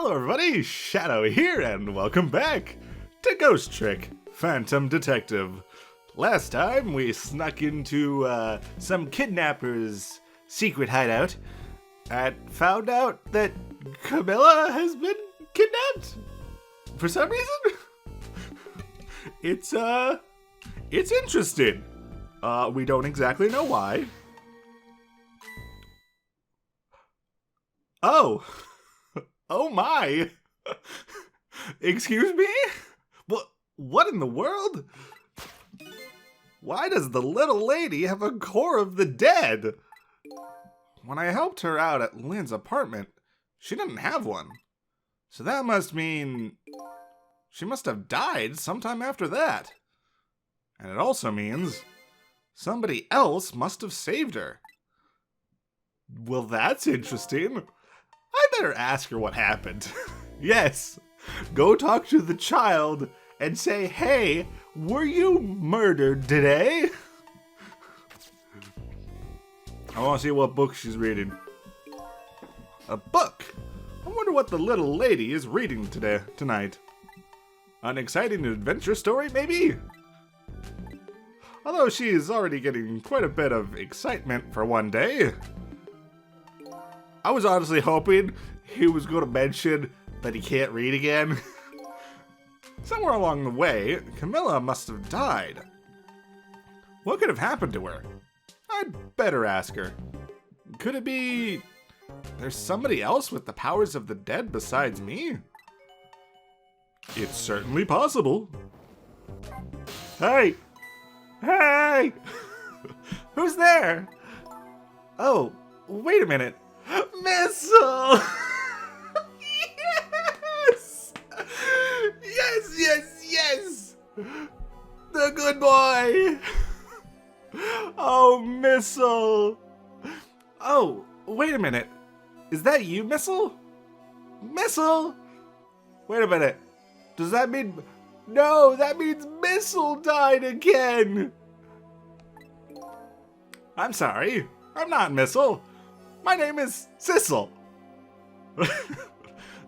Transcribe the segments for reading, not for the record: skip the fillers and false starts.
Hello everybody, Shadow here, and welcome back to Ghost Trick, Phantom Detective. Last time we snuck into some kidnappers' secret hideout and found out that Kamila has been kidnapped for some reason. It's interesting. We don't exactly know why. Oh. Oh my! Excuse me? What in the world? Why does the little lady have a core of the dead? When I helped her out at Lynn's apartment, she didn't have one. So that must mean she must have died sometime after that. And it also means somebody else must have saved her. Well, that's interesting. I better ask her what happened. Yes, go talk to the child and say, hey, were you murdered today? I want to see what book she's reading. A book? I wonder what the little lady is reading tonight. An exciting adventure story, maybe? Although she is already getting quite a bit of excitement for one day. I was honestly hoping he was going to mention that he can't read again. Somewhere along the way, Kamila must have died. What could have happened to her? I'd better ask her. Could it be there's somebody else with the powers of the dead besides me? It's certainly possible. Hey! Hey! Who's there? Oh, wait a minute. Missile! Yes! Yes, yes, yes! The good boy! Oh, Missile! Oh, wait a minute. Is that you, Missile? Missile? Wait a minute. Does that mean... No, that means Missile died again! I'm sorry. I'm not Missile. My name is Sissel.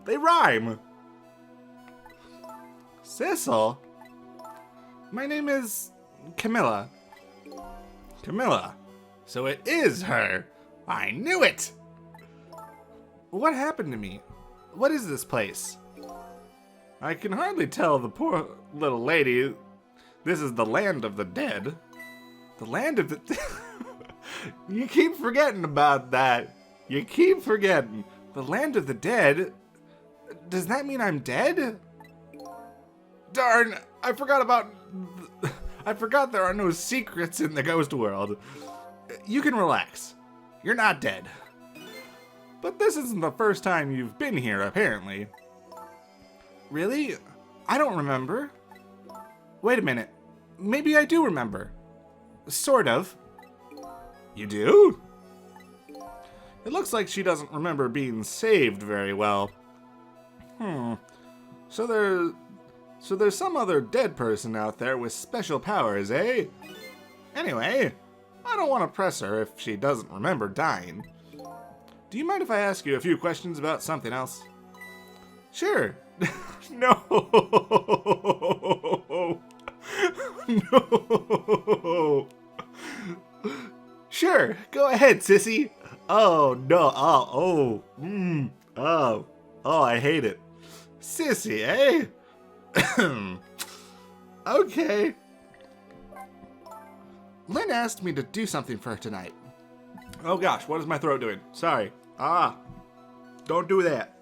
They rhyme. Sissel? My name is Kamila. Kamila. So it is her. I knew it. What happened to me? What is this place? I can hardly tell the poor little lady. This is the land of the dead. The land of the... You keep forgetting about that. You keep forgetting. The land of the dead? Does that mean I'm dead? Darn, I forgot there are no secrets in the ghost world. You can relax. You're not dead. But this isn't the first time you've been here, apparently. Really? I don't remember. Wait a minute. Maybe I do remember. Sort of. You do? It looks like she doesn't remember being saved very well. So there's some other dead person out there with special powers, eh? Anyway, I don't want to press her if she doesn't remember dying. Do you mind if I ask you a few questions about something else? Sure. No. No. Sure, go ahead, sissy. Oh, no, I hate it. Sissy, eh? Okay. Lynn asked me to do something for her tonight. Oh gosh, what is my throat doing? Sorry. Don't do that.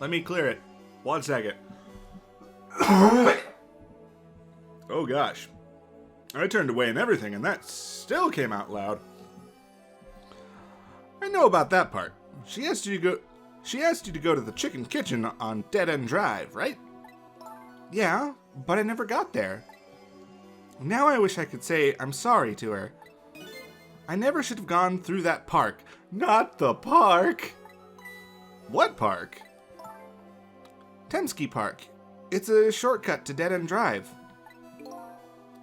Let me clear it. 1 second. Oh gosh. I turned away and everything, and that still came out loud. I know about that part. She asked you to go to the chicken kitchen on Dead End Drive, right? Yeah, but I never got there. Now I wish I could say I'm sorry to her. I never should have gone through that park. Not the park! What park? Temsky Park. It's a shortcut to Dead End Drive.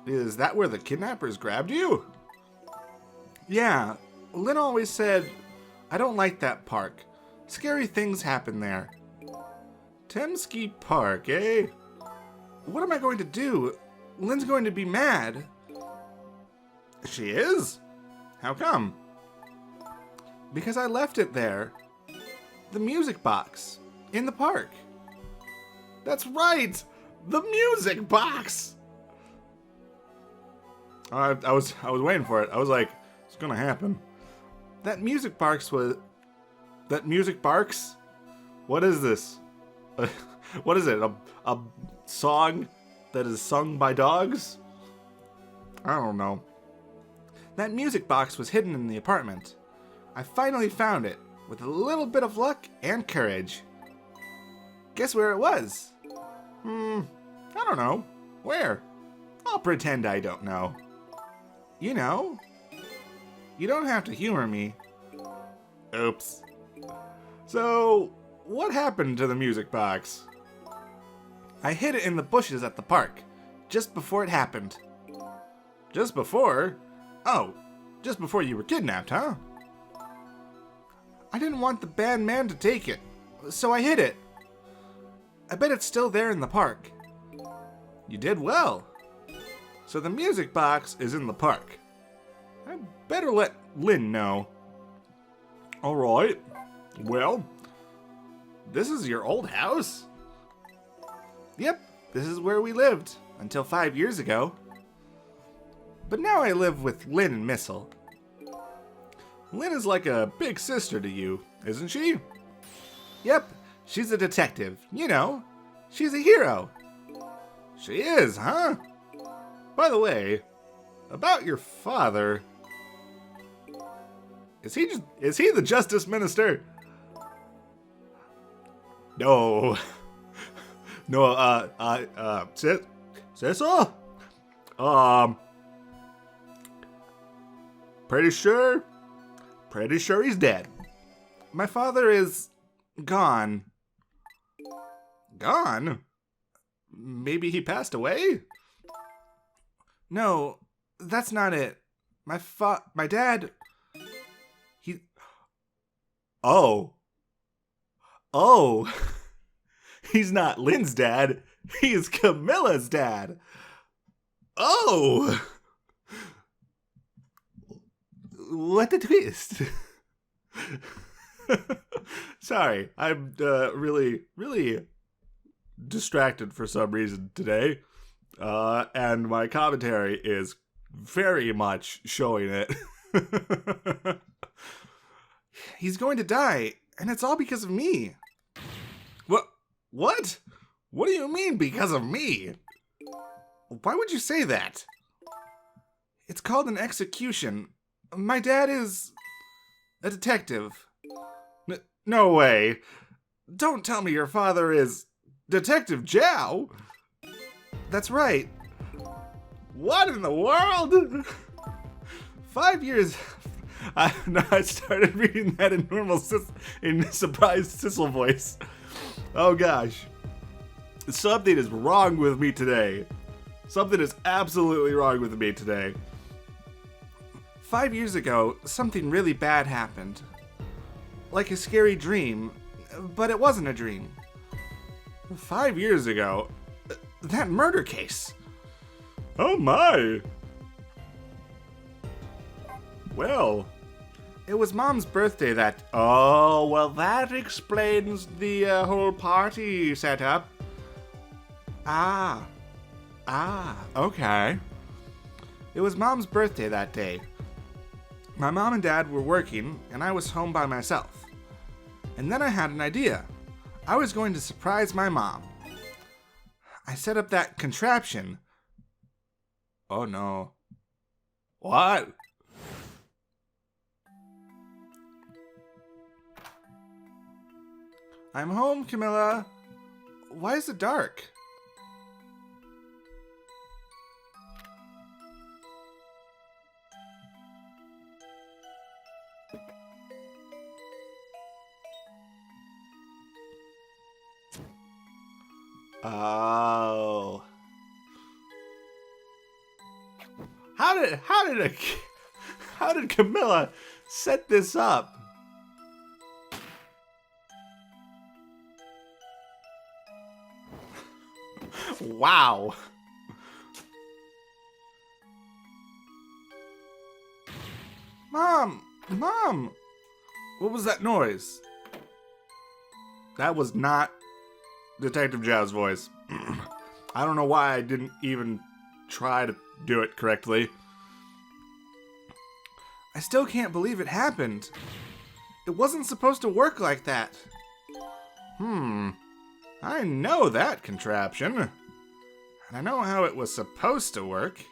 Is that where the kidnappers grabbed you? Yeah, Lynn always said, I don't like that park. Scary things happen there. Temsky Park, eh? What am I going to do? Lynn's going to be mad. She is? How come? Because I left it there. The music box. In the park. That's right! The music box! I was waiting for it. I was like, it's gonna happen. That music box was... That music box? What is this? What is it? A song that is sung by dogs? I don't know. That music box was hidden in the apartment. I finally found it, with a little bit of luck and courage. Guess where it was? I don't know. Where? I'll pretend I don't know. You know? You don't have to humor me. Oops. So, what happened to the music box? I hid it in the bushes at the park, just before it happened. Just before? Oh, just before you were kidnapped, huh? I didn't want the bad man to take it, so I hid it. I bet it's still there in the park. You did well. So the music box is in the park. I better let Lynn know. Alright. Well, this is your old house? Yep, this is where we lived until 5 years ago. But now I live with Lynn and Missile. Lynn is like a big sister to you, isn't she? Yep, she's a detective. You know, she's a hero. She is, huh? By the way, about your father... Is he the Justice Minister? No. No, Cecil? Pretty sure he's dead. My father is gone. Gone? Maybe he passed away? No, that's not it. My dad... Oh. He's not Lynn's dad. He's Kamila's dad. Oh. What a twist. Sorry, I'm really distracted for some reason today. And my commentary is very much showing it. He's going to die, and it's all because of me. What? What do you mean, because of me? Why would you say that? It's called an execution. My dad is a detective. No way. Don't tell me your father is Detective Jowd. That's right. What in the world? 5 years... I started reading that in in surprised Sissel voice. Oh gosh. Something is wrong with me today. Something is absolutely wrong with me today. 5 years ago, something really bad happened. Like a scary dream, but it wasn't a dream. 5 years ago, that murder case. Oh my. Well, it was Mom's birthday that... Oh, well, that explains the whole party setup. Ah, okay. It was Mom's birthday that day. My mom and dad were working, and I was home by myself. And then I had an idea. I was going to surprise my mom. I set up that contraption. Oh no. What? I'm home, Kamila. Why is it dark? Oh. How did Kamila set this up? Wow. Mom! Mom! What was that noise? That was not Detective Jowd's voice. I don't know why I didn't even try to do it correctly. I still can't believe it happened. It wasn't supposed to work like that. I know that contraption. And I know how it was supposed to work.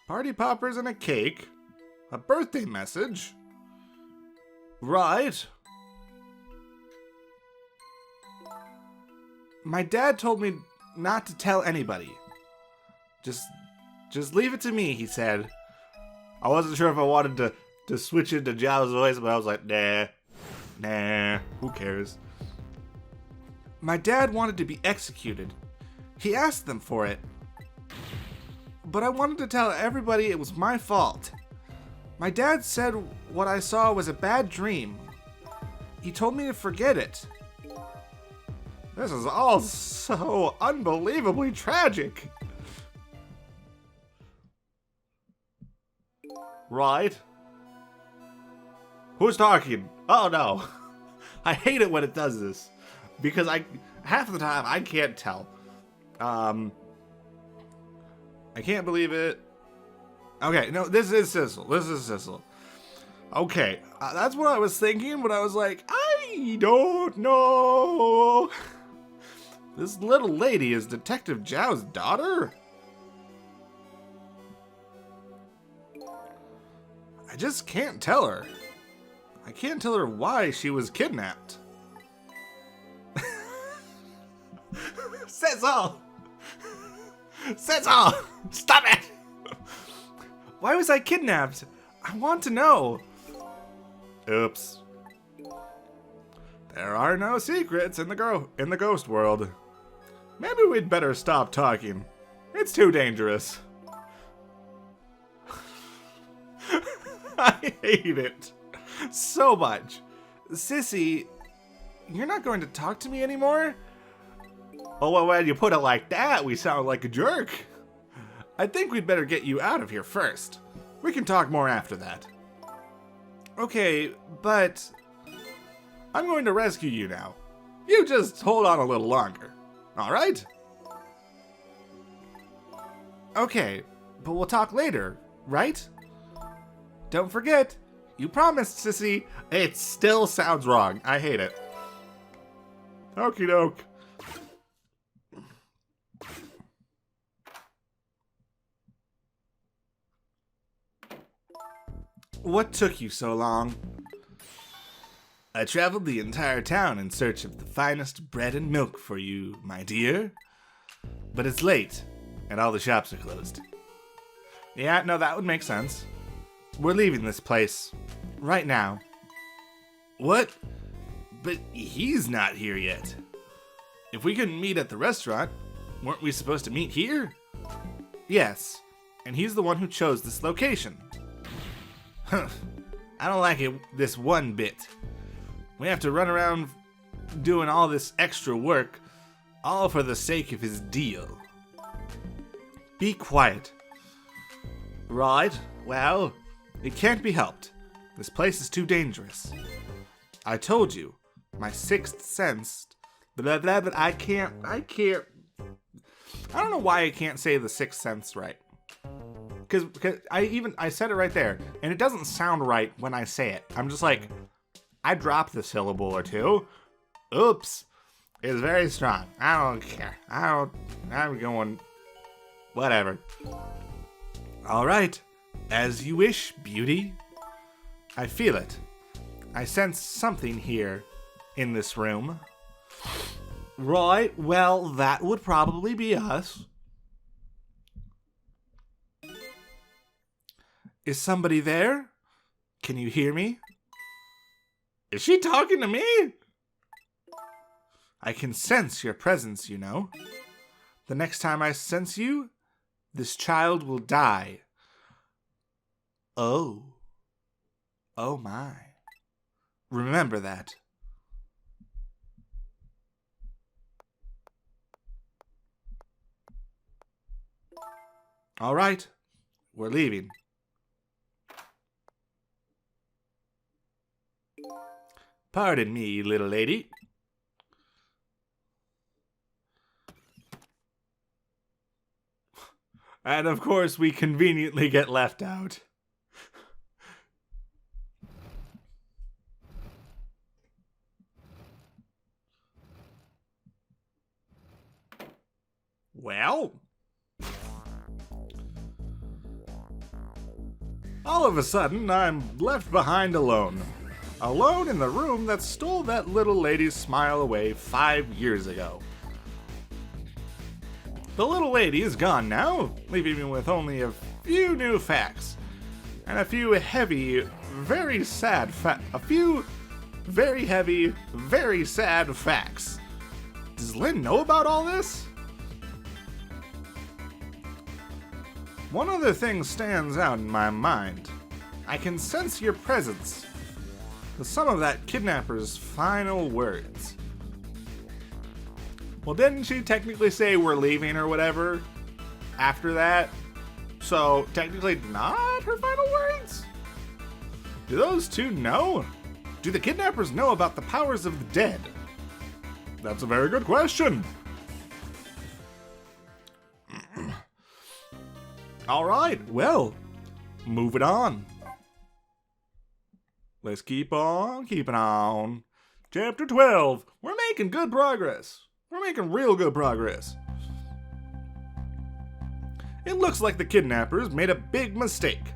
Party poppers and a cake. A birthday message. Right. My dad told me not to tell anybody. Just leave it to me, he said. I wasn't sure if I wanted to switch into Jowd's voice, but I was like, nah, who cares? My dad wanted to be executed. He asked them for it. But I wanted to tell everybody it was my fault. My dad said what I saw was a bad dream. He told me to forget it. This is all so unbelievably tragic. Right? Who's talking? Oh no. I hate it when it does this. Because half the time I can't tell. I can't believe it. Okay, no, this is Sissel. Okay, that's what I was thinking, but I was like, I don't know. This little lady is Detective Jowd's daughter? I just can't tell her. I can't tell her why she was kidnapped. Sissel! Sissel! Stop it! Why was I kidnapped? I want to know. Oops. There are no secrets in the ghost world. Maybe we'd better stop talking. It's too dangerous. I hate it so much. Sissy, you're not going to talk to me anymore? Oh, well, when you put it like that, we sound like a jerk. I think we'd better get you out of here first. We can talk more after that. Okay, but I'm going to rescue you now. You just hold on a little longer, all right? Okay, but we'll talk later, right? Don't forget, you promised, Sissy. It still sounds wrong. I hate it. Okie doke. What took you so long? I traveled the entire town in search of the finest bread and milk for you, my dear. But it's late, and all the shops are closed. Yeah, no, that would make sense. We're leaving this place. Right now. What? But he's not here yet. If we couldn't meet at the restaurant, weren't we supposed to meet here? Yes, and he's the one who chose this location. Huh. I don't like it this one bit. We have to run around doing all this extra work, all for the sake of his deal. Be quiet. Right, well, it can't be helped. This place is too dangerous. I told you, my sixth sense, blah blah, but I can't. I don't know why I can't say the sixth sense right. Because I said it right there, and it doesn't sound right when I say it. I'm just like, I dropped the syllable or two. Oops. It's very strong. I don't care. I'm going, whatever. All right. As you wish, beauty. I feel it. I sense something here in this room. Right. Well, that would probably be us. Is somebody there? Can you hear me? Is she talking to me? I can sense your presence, you know. The next time I sense you, this child will die. Oh. Oh my. Remember that. All right, we're leaving. Pardon me, little lady. And of course, we conveniently get left out. Well, all of a sudden, I'm left behind alone. Alone in the room that stole that little lady's smile away 5 years ago. The little lady is gone now, leaving me with only a few new facts. And a few heavy, very sad a few very heavy, very sad facts. Does Lynn know about all this? One other thing stands out in my mind. I can sense your presence. Some of that kidnapper's final words. Well, didn't she technically say we're leaving or whatever after that? So, technically not her final words? Do those two know? Do the kidnappers know about the powers of the dead? That's a very good question. All right, well, moving on. Let's keep on keeping on. Chapter 12. We're making good progress. We're making real good progress. It looks like the kidnappers made a big mistake.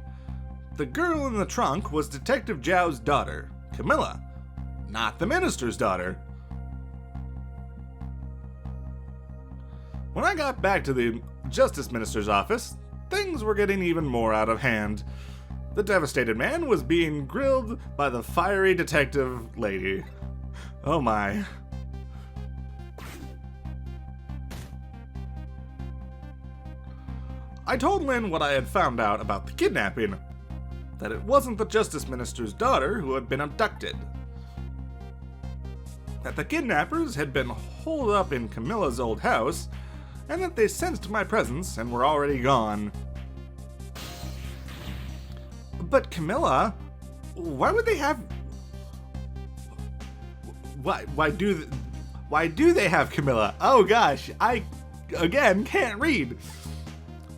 The girl in the trunk was Detective Jowd's daughter, Kamila, not the minister's daughter. When I got back to the Justice Minister's office, things were getting even more out of hand. The devastated man was being grilled by the fiery detective lady. Oh my. I told Lynn what I had found out about the kidnapping. That it wasn't the Justice Minister's daughter who had been abducted. That the kidnappers had been holed up in Kamila's old house, and that they sensed my presence and were already gone. But Kamila, why would they have... Why do they have Kamila? Oh gosh, I, again, can't read.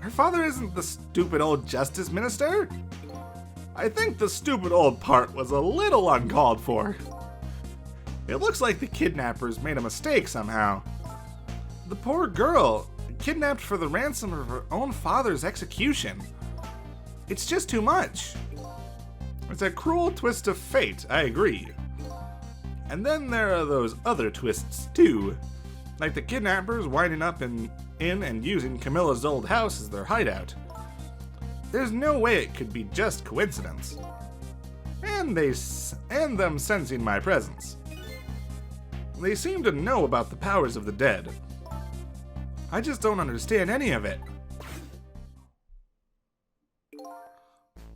Her father isn't the stupid old Justice Minister. I think the stupid old part was a little uncalled for. It looks like the kidnappers made a mistake somehow. The poor girl, kidnapped for the ransom of her own father's execution. It's just too much. It's a cruel twist of fate, I agree. And then there are those other twists too, like the kidnappers winding up in and using Kamila's old house as their hideout. There's no way it could be just coincidence. And them sensing my presence. They seem to know about the powers of the dead. I just don't understand any of it.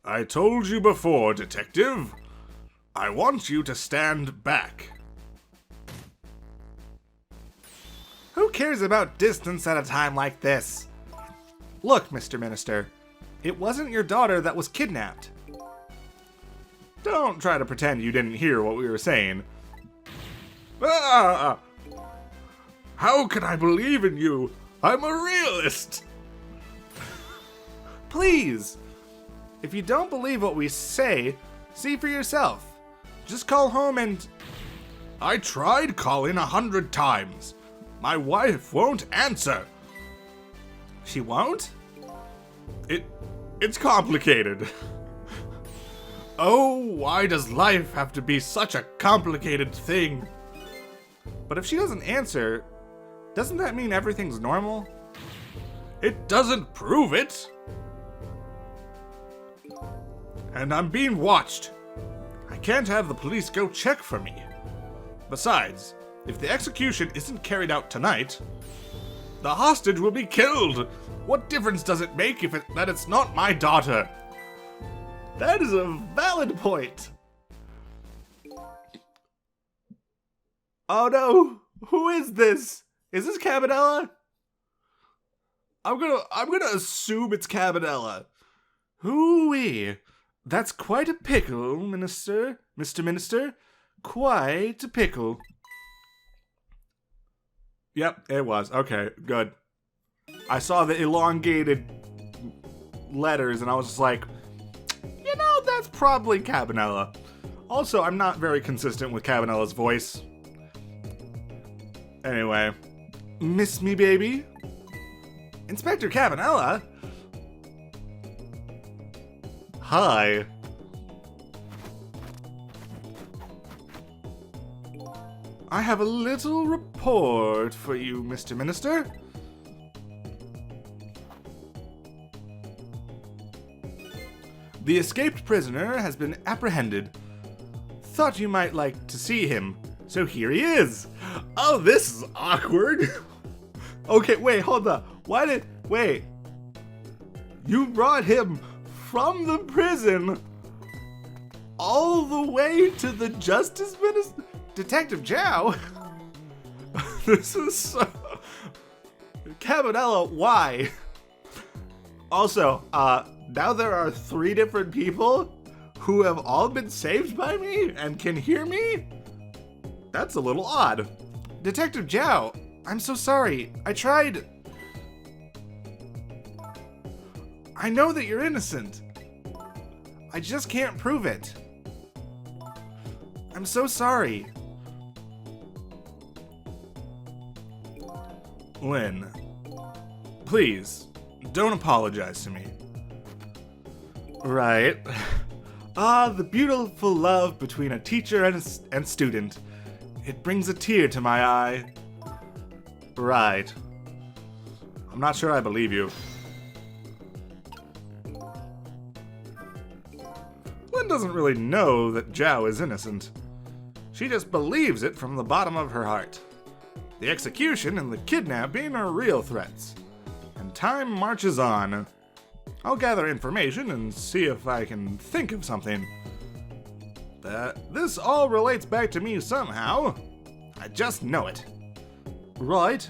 I told you before, Detective. I want you to stand back. Who cares about distance at a time like this? Look, Mr. Minister, it wasn't your daughter that was kidnapped. Don't try to pretend you didn't hear what we were saying. Ah! How can I believe in you? I'm a realist! Please! If you don't believe what we say, see for yourself. Just call home and... I tried calling 100 times. My wife won't answer. She won't? It's complicated. Oh, why does life have to be such a complicated thing? But if she doesn't answer, doesn't that mean everything's normal? It doesn't prove it. And I'm being watched. I can't have the police go check for me. Besides, if the execution isn't carried out tonight, the hostage will be killed. What difference does it make that it's not my daughter? That is a valid point. Oh no, who is this? Is this Kamila? I'm gonna assume it's Cabanela. Hoo-wee. That's quite a pickle, Mr. Minister. Quite a pickle. Yep, it was. Okay, good. I saw the elongated letters and I was just like, you know, that's probably Cabanela. Also, I'm not very consistent with Cabanela's voice. Anyway, miss me, baby? Inspector Cabanela? Hi. I have a little report for you, Mr. Minister. The escaped prisoner has been apprehended. Thought you might like to see him, so here he is. Oh, this is awkward. Okay, wait, hold up. Wait. You brought him from the prison all the way to the Justice Minister? Detective Jowd? This is so... Cabanela, why? Also, now there are 3 different people who have all been saved by me and can hear me? That's a little odd. Detective Jowd, I'm so sorry. I tried... I know that you're innocent. I just can't prove it. I'm so sorry. Lynn, please, don't apologize to me. Right. The beautiful love between a teacher and student. It brings a tear to my eye. Right. I'm not sure I believe you. Lynn doesn't really know that Jowd is innocent. She just believes it from the bottom of her heart. The execution and the kidnapping are real threats. And time marches on. I'll gather information and see if I can think of something. This all relates back to me somehow. I just know it. Right.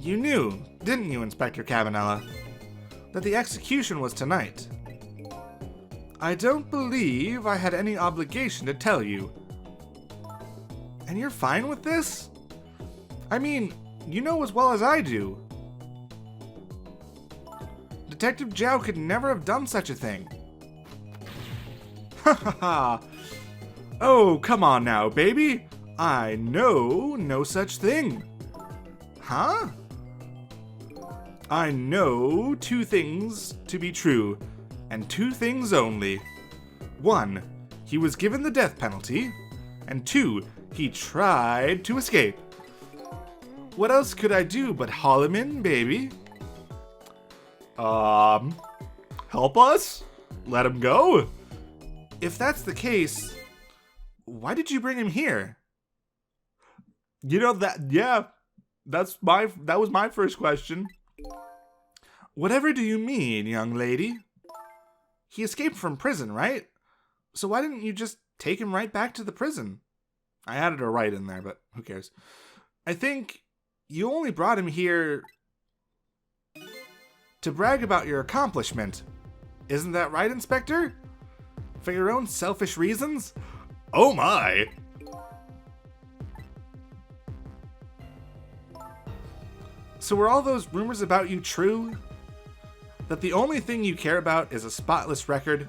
You knew, didn't you, Inspector Cabanela, that the execution was tonight? I don't believe I had any obligation to tell you. And you're fine with this? I mean, you know as well as I do. Detective Jowd could never have done such a thing. Ha ha ha. Oh, come on now, baby. I know no such thing. Huh? I know 2 things to be true, and 2 things only. 1, he was given the death penalty, and 2, he tried to escape. What else could I do but haul him in, baby? Help us? Let him go? If that's the case, why did you bring him here? You know that was my first question. Whatever do you mean, young lady? He escaped from prison, right? So why didn't you just take him right back to the prison? I added a right in there, but who cares? I think you only brought him here to brag about your accomplishment. Isn't that right, Inspector? For your own selfish reasons? Oh my! So were all those rumors about you true? That the only thing you care about is a spotless record?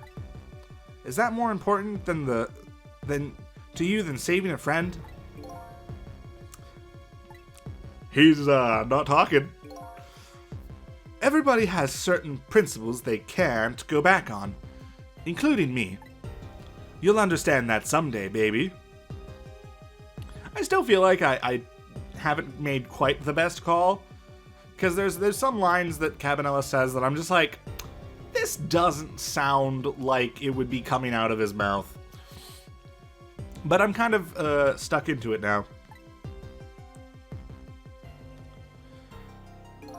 Is that more important than saving a friend? He's not talking. Everybody has certain principles they can't go back on, including me. You'll understand that someday, baby. I still feel like I haven't made quite the best call, because there's some lines that Cabanela says that I'm just like, this doesn't sound like it would be coming out of his mouth. But I'm kind of stuck into it now.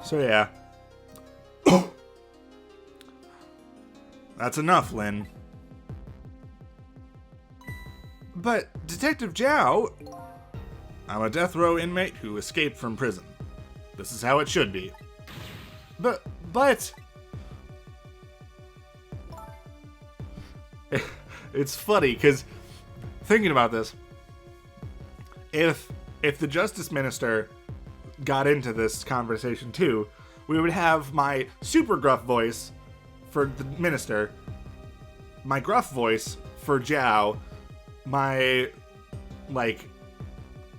So yeah. That's enough, Lynn. But, Detective Jowd, I'm a death row inmate who escaped from prison. This is how it should be. But... It's funny, because thinking about this, if the Justice Minister got into this conversation too, we would have my super gruff voice for the Minister, my gruff voice for Jowd, my, like,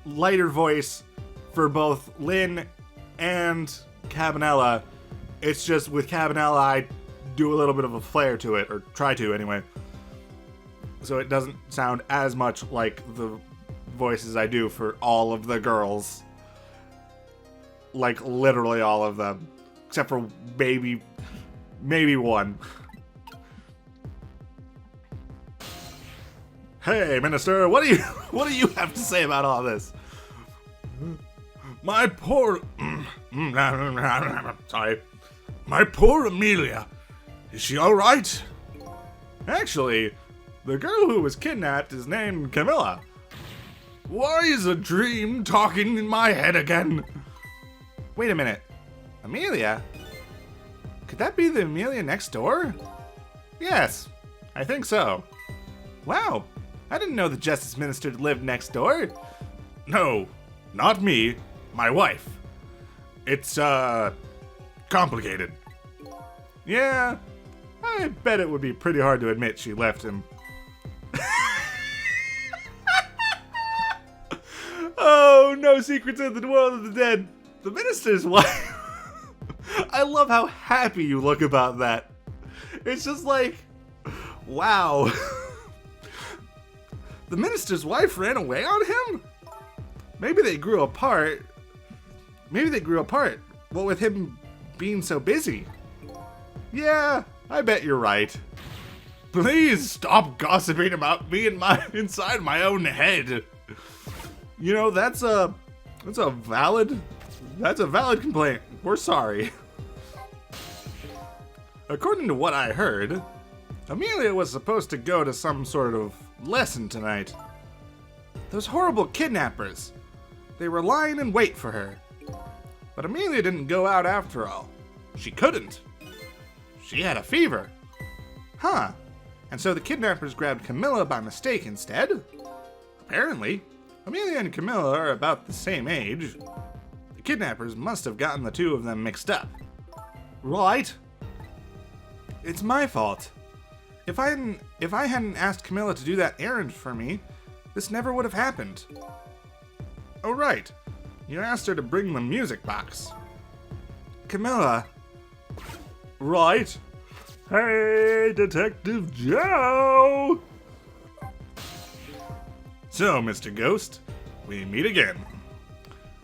lighter voice for both Lynn and Kamila. It's just with Kamila, I do a little bit of a flair to it, or try to anyway. So it doesn't sound as much like the voices I do for all of the girls. Like, literally all of them. Except for maybe one. Hey, Minister, what do you have to say about all this? My poor... Sorry. My poor Amelia. Is she alright? Actually, the girl who was kidnapped is named Kamila. Why is a dream talking in my head again? Wait a minute. Amelia? Could that be the Amelia next door? Yes, I think so. Wow, I didn't know the Justice Minister lived next door. No, not me. My wife. It's, complicated. Yeah, I bet it would be pretty hard to admit she left him. Oh, no secrets in the world of the dead. The Minister's wife. I love how happy you look about that. It's just like, wow. The Minister's wife ran away on him? Maybe they grew apart. What with him being so busy? Yeah, I bet you're right. Please stop gossiping about me inside my own head. You know, that's a valid complaint. We're sorry. According to what I heard, Amelia was supposed to go to some sort of lesson tonight. Those horrible kidnappers. They were lying in wait for her. But Amelia didn't go out after all. She couldn't. She had a fever. Huh. And so the kidnappers grabbed Kamila by mistake instead? Apparently. Amelia and Kamila are about the same age. The kidnappers must have gotten the two of them mixed up. Right? It's my fault. If I hadn't asked Kamila to do that errand for me, this never would have happened. Oh right. You asked her to bring the music box. Kamila. Right. Hey, Detective Joe! So, Mr. Ghost, we meet again.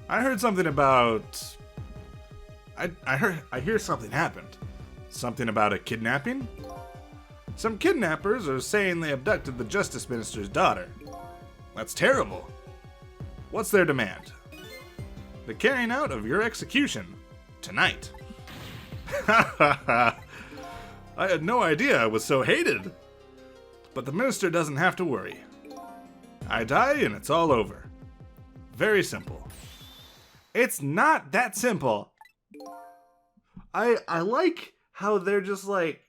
I heard something about... I hear something happened. Something about a kidnapping? Some kidnappers are saying they abducted the Justice Minister's daughter. That's terrible. What's their demand? The carrying out of your execution. Tonight. Ha ha ha. I had no idea I was so hated. But the minister doesn't have to worry. I die and it's all over. Very simple. It's not that simple. I like how they're just like...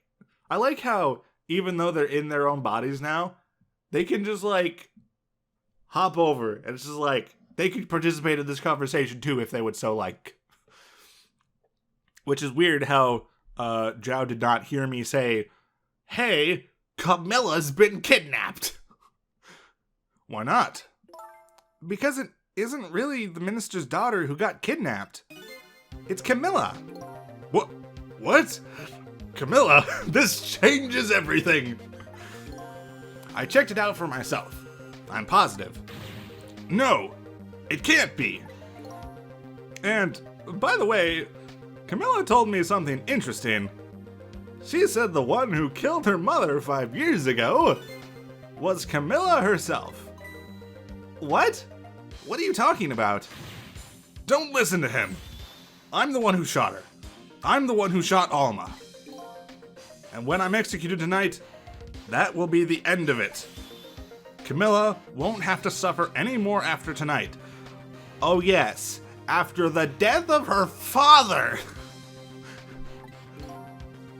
I like how, even though they're in their own bodies now, they can just like hop over. And it's just like, they could participate in this conversation too if they would so like. Which is weird how Jowd did not hear me say, hey, Kamila's been kidnapped. Why not? Because it isn't really the minister's daughter who got kidnapped. It's Kamila. What? Kamila, this changes everything. I checked it out for myself. I'm positive. No, it can't be. And, by the way, Kamila told me something interesting. She said the one who killed her mother 5 years ago was Kamila herself. What? What are you talking about? Don't listen to him. I'm the one who shot her. I'm the one who shot Alma. And when I'm executed tonight, that will be the end of it. Kamila won't have to suffer any more after tonight. Oh yes, after the death of her father.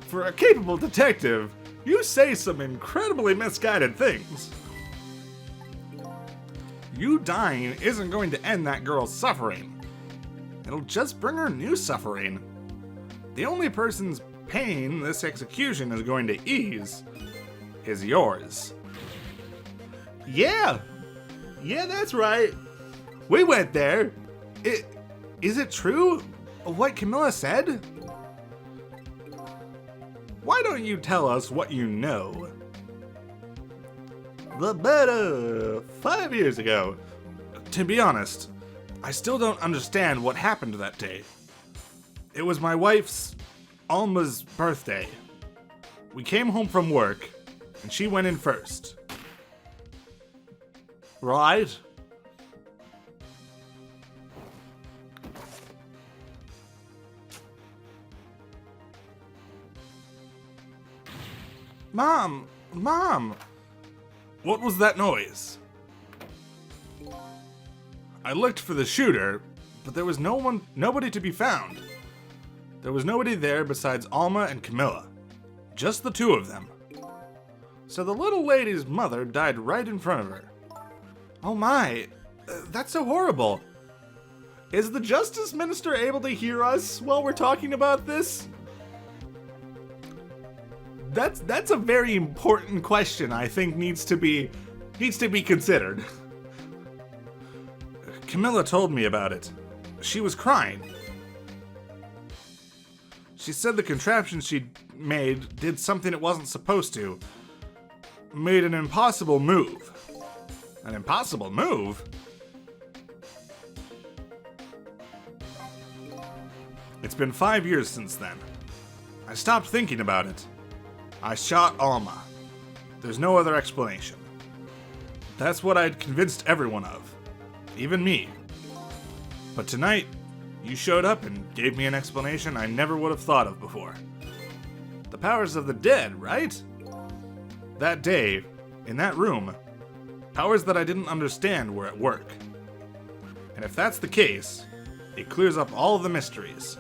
For a capable detective, you say some incredibly misguided things. You dying isn't going to end that girl's suffering. It'll just bring her new suffering. The only person's pain this execution is going to ease is yours. Yeah, that's right. We went there. Is it true what Kamila said? Why don't you tell us what you know? About 5 years ago. To be honest, I still don't understand what happened that day. It was my wife's, Alma's, birthday. We came home from work, and she went in first. Right? Mom! What was that noise? I looked for the shooter, but there was nobody to be found. There was nobody there besides Alma and Kamila. Just the two of them. So the little lady's mother died right in front of her. Oh my, that's so horrible. Is the Justice Minister able to hear us while we're talking about this? That's a very important question I think needs to be considered. Kamila told me about it. She was crying. She said the contraption she'd made did something it wasn't supposed to. Made an impossible move. An impossible move? It's been 5 years since then. I stopped thinking about it. I shot Alma. There's no other explanation. That's what I'd convinced everyone of. Even me. But tonight, you showed up and gave me an explanation I never would have thought of before. The powers of the dead, right? That day, in that room, powers that I didn't understand were at work. And if that's the case, it clears up all the mysteries.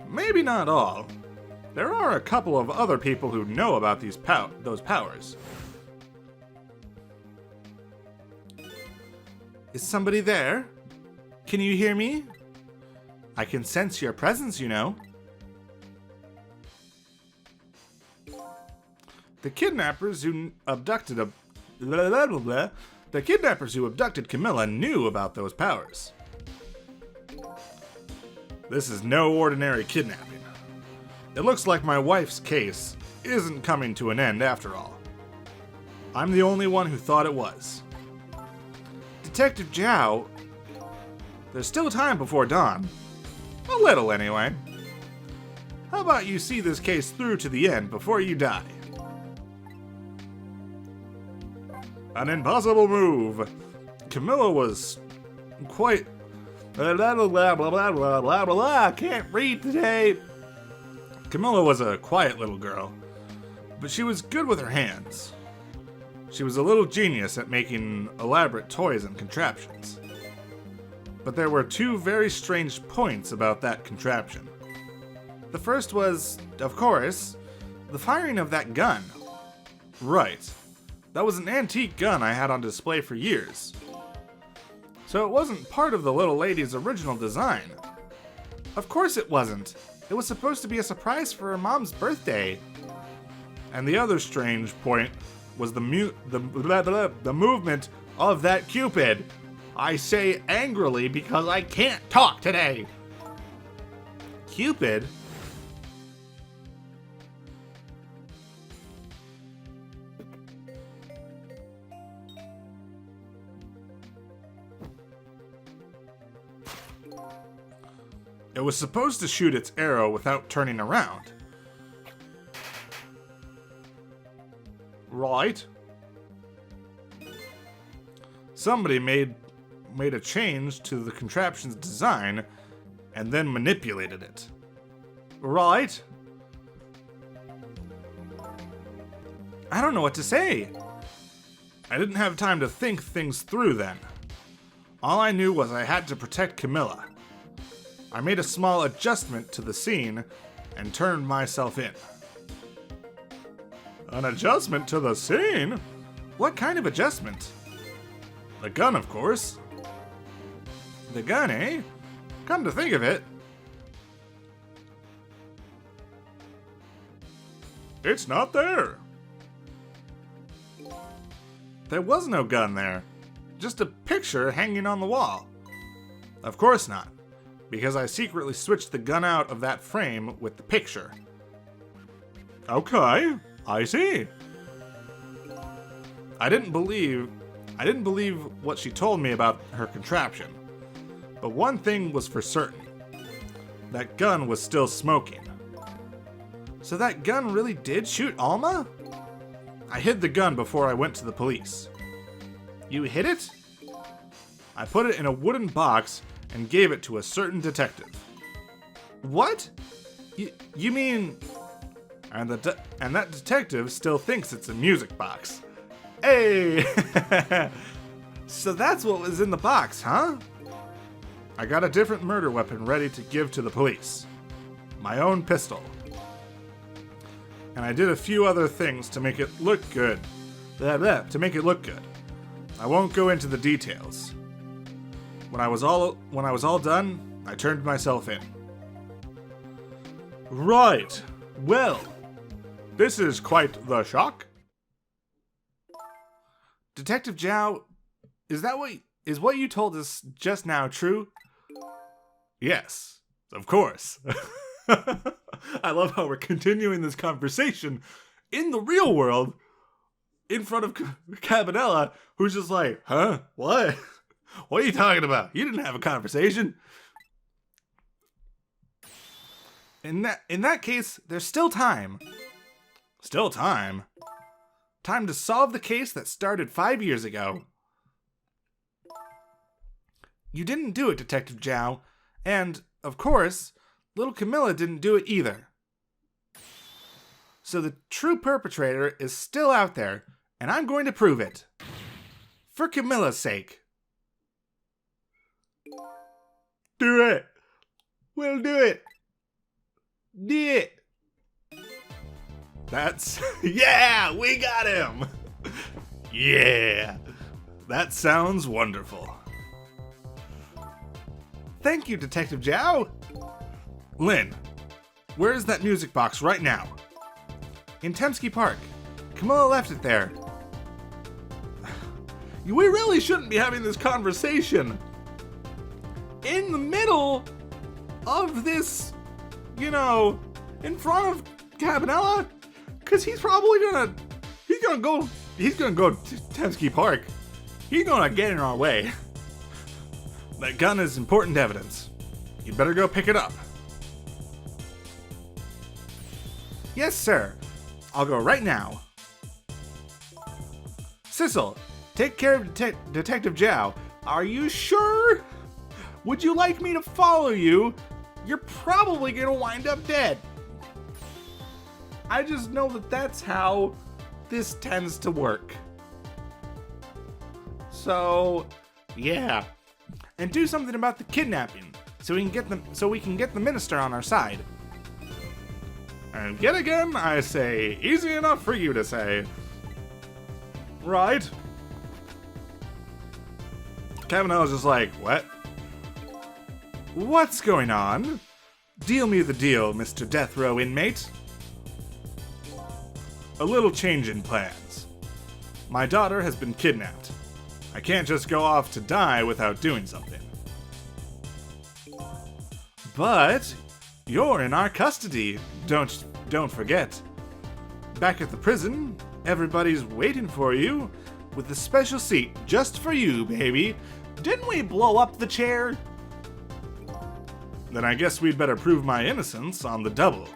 Maybe not all. There are a couple of other people who know about those powers. Is somebody there? Can you hear me? I can sense your presence, you know. The kidnappers who abducted Kamila knew about those powers. This is no ordinary kidnapping. It looks like my wife's case isn't coming to an end after all. I'm the only one who thought it was. Detective Jowd, there's still time before dawn. A little, anyway. How about you see this case through to the end before you die? An impossible move. Kamila was quite... blah, blah, blah, blah, blah, blah, blah, blah. I can't read today. Kamila was a quiet little girl, but she was good with her hands. She was a little genius at making elaborate toys and contraptions. But there were two very strange points about that contraption. The first was, of course, the firing of that gun. Right. That was an antique gun I had on display for years. So it wasn't part of the little lady's original design. Of course it wasn't. It was supposed to be a surprise for her mom's birthday. And the other strange point was the movement of that Cupid. I say angrily because I can't talk today. Cupid? It was supposed to shoot its arrow without turning around. Right? Somebody made a change to the contraption's design and then manipulated it. Right? I don't know what to say. I didn't have time to think things through then. All I knew was I had to protect Kamila. I made a small adjustment to the scene and turned myself in. An adjustment to the scene? What kind of adjustment? The gun, of course. The gun, eh? Come to think of it, it's not there. There was no gun there. Just a picture hanging on the wall. Of course not, because I secretly switched the gun out of that frame with the picture. Okay, I see. I didn't believe what she told me about her contraption. But one thing was for certain. That gun was still smoking. So that gun really did shoot Alma? I hid the gun before I went to the police. You hid it? I put it in a wooden box and gave it to a certain detective. What? You mean... And that detective still thinks it's a music box. Hey! So that's what was in the box, huh? I got a different murder weapon ready to give to the police. My own pistol. And I did a few other things to make it look good. To make it look good. I won't go into the details. When I was all done, I turned myself in. Right. Well, this is quite the shock. Detective Jowd, is what you told us just now true? Yes, of course. I love how we're continuing this conversation in the real world in front of Kamila, who's just like, huh? What? What are you talking about? You didn't have a conversation. In that case, there's still time. Still time? Time to solve the case that started 5 years ago. You didn't do it, Detective Jowd, and, of course, little Kamila didn't do it either. So the true perpetrator is still out there, and I'm going to prove it. For Kamila's sake. Do it. We'll do it. Do it. That's... Yeah, we got him. Yeah. That sounds wonderful. Thank you, Detective Jowd. Lynn, where is that music box right now? In Temsky Park. Kamila left it there. We really shouldn't be having this conversation in the middle of this, in front of Kamila, because he's gonna go to Temsky Park. He's gonna get in our way. That gun is important evidence. You better go pick it up. Yes, sir. I'll go right now. Sissel, take care of Detective Jowd. Are you sure? Would you like me to follow you? You're probably gonna wind up dead. I just know that that's how this tends to work. So, yeah. And do something about the kidnapping, so we can get the minister on our side. And yet again, I say, easy enough for you to say. Right? Kavanaugh was just like, what? What's going on? Deal me the deal, Mr. Death Row inmate. A little change in plans. My daughter has been kidnapped. I can't just go off to die without doing something. But you're in our custody, don't forget. Back at the prison, everybody's waiting for you with a special seat just for you, baby. Didn't we blow up the chair? Then I guess we'd better prove my innocence on the double.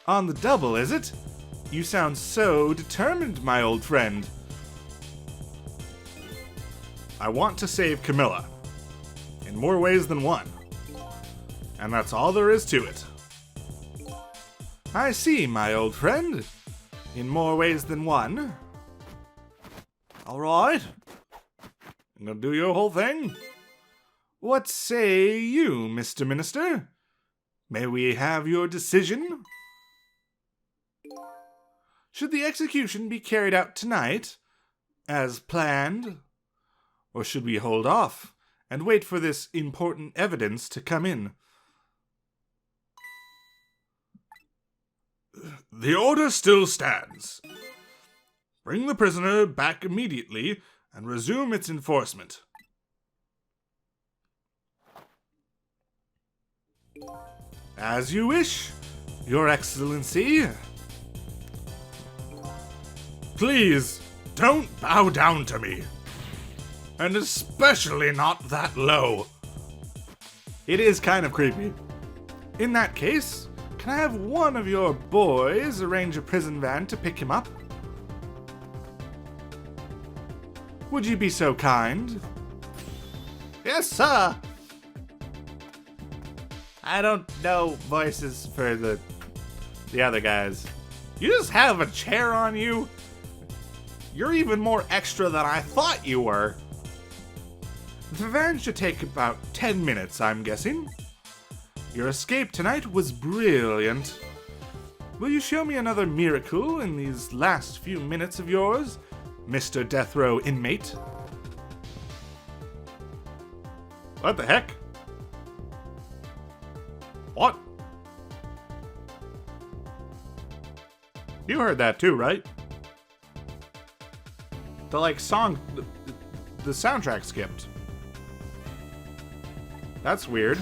On the double, is it? You sound so determined, my old friend. I want to save Kamila. In more ways than one. And that's all there is to it. I see, my old friend. In more ways than one. Alright. You gonna do your whole thing? What say you, Mr. Minister? May we have your decision? Should the execution be carried out tonight, as planned? Or should we hold off and wait for this important evidence to come in? The order still stands. Bring the prisoner back immediately and resume its enforcement. As you wish, Your Excellency. Please, don't bow down to me. And especially not that low. It is kind of creepy. In that case, can I have one of your boys arrange a prison van to pick him up? Would you be so kind? Yes, sir. I don't know voices for the other guys. You just have a chair on you? You're even more extra than I thought you were. The van should take about 10 minutes, I'm guessing. Your escape tonight was brilliant. Will you show me another miracle in these last few minutes of yours, Mr. Death Row inmate? What the heck? What? You heard that too, right? The song, the soundtrack skipped. That's weird.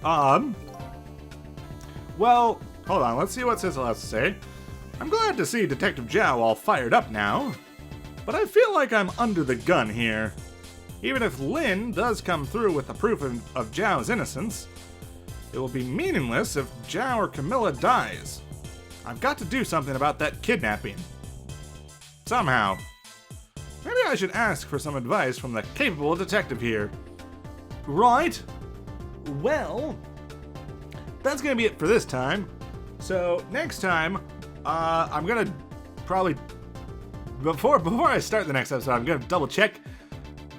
Well, hold on, let's see what Sissel has to say. I'm glad to see Detective Jowd all fired up now, but I feel like I'm under the gun here. Even if Lynn does come through with the proof of Jowd's innocence, it will be meaningless if Jowd or Kamila dies. I've got to do something about that kidnapping. Somehow. Maybe I should ask for some advice from the capable detective here. Right. Well, that's gonna be it for this time. So next time, I'm gonna probably before I start the next episode, I'm gonna double check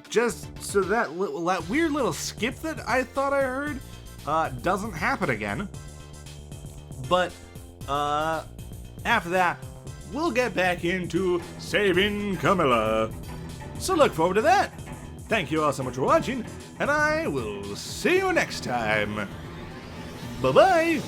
just so that weird little skip that I thought I heard doesn't happen again. But after that, we'll get back into saving Kamila. So look forward to that. Thank you all so much for watching, and I will see you next time. Bye-bye!